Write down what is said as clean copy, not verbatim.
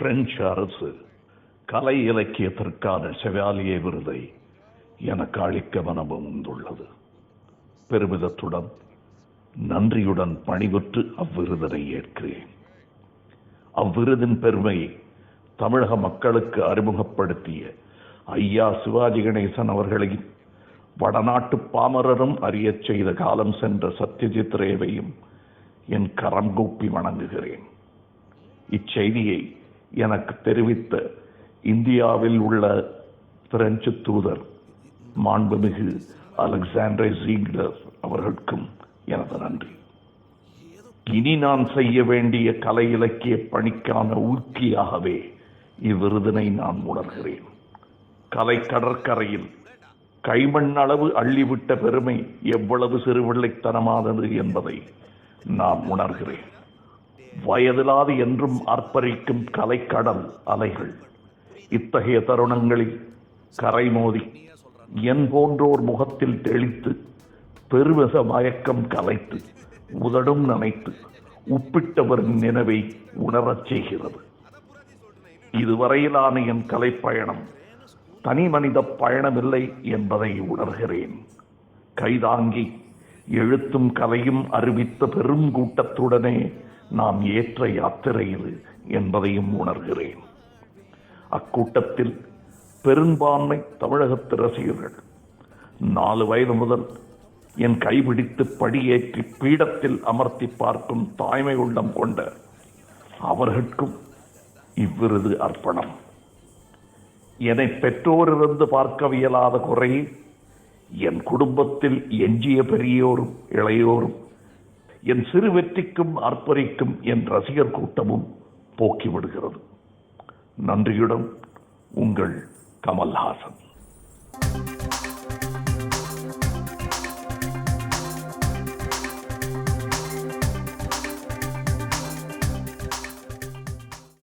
French அரசு கலை இலக்கியத்திற்கான chevalier விருதை எனக்கு அளிக்க மனமும் வந்துள்ளது. பெருமிதத்துடன் நன்றியுடன் பணிவுற்று அவ்விருதினை ஏற்கிறேன். அவ்விருதின் பெருமையை தமிழக மக்களுக்கு அறிமுகப்படுத்திய ஐயா சிவாஜி கணேசன் அவர்களையும் வடநாட்டு பாமரரும் அறியச் செய்த காலம் சென்ற சத்யஜித் ரேவையும் என் கரம் கூப்பி வணங்குகிறேன். இச்செய்தியை எனக்கு தெரிவித்த இந்தியாவில் உள்ள பிரெஞ்சு தூதர் மாண்புமிகு அலெக்சாண்டர் ஜீக்லர் அவர்களுக்கும் எனது நன்றி. இனி நான் செய்ய வேண்டிய கலை இலக்கிய பணிக்கான ஊக்கியாகவே இவ்விருதினை நான் உணர்கிறேன். கலை கடற்கரையில் கைமண்ணளவு அள்ளிவிட்ட பெருமை எவ்வளவு சிறுபிள்ளைத்தனமானது என்பதை நான் உணர்கிறேன். வயதிலாது என்றும் ஆர்ப்பரிக்கும் கலைக்கடல் அலைகள் இத்தகைய தருணங்களில் கரை மோதி என் போன்றோர் முகத்தில் தெளித்து பெருமித மயக்கம் கலைத்து உதடும் நனைத்து உப்பிட்டவரின் நினைவை உணரச் செய்கிறது. இதுவரையிலான என் கலைப்பயணம் தனி மனித பயணமில்லை என்பதை உணர்கிறேன். கைதாங்கி எழுத்தும் கலையும் அறிவித்த பெரும் கூட்டத்துடனே நாம் ஏற்ற யாத்திரை இது என்பதையும் உணர்கிறேன். அக்கூட்டத்தில் பெரும்பான்மை தமிழகத்து ரசிகர்கள் 4 வயது முதல் என் கைபிடித்து படியேற்றி பீடத்தில் அமர்த்தி பார்க்கும் தாய்மை உள்ளம் கொண்ட அவர்களுக்கும் இவ்விருது அர்ப்பணம். என்னை பெற்றோரிருந்து பார்க்கவியலாத குறை என் குடும்பத்தில் எஞ்சிய பெரியோரும் இளையோரும் என் சிறு வெற்றிக்கும் ஆர்ப்பரிக்கும் என் ரசிகர் கூட்டமும் போக்கிவிடுகிறது. நன்றியுடன் உங்கள் கமல்ஹாசன்.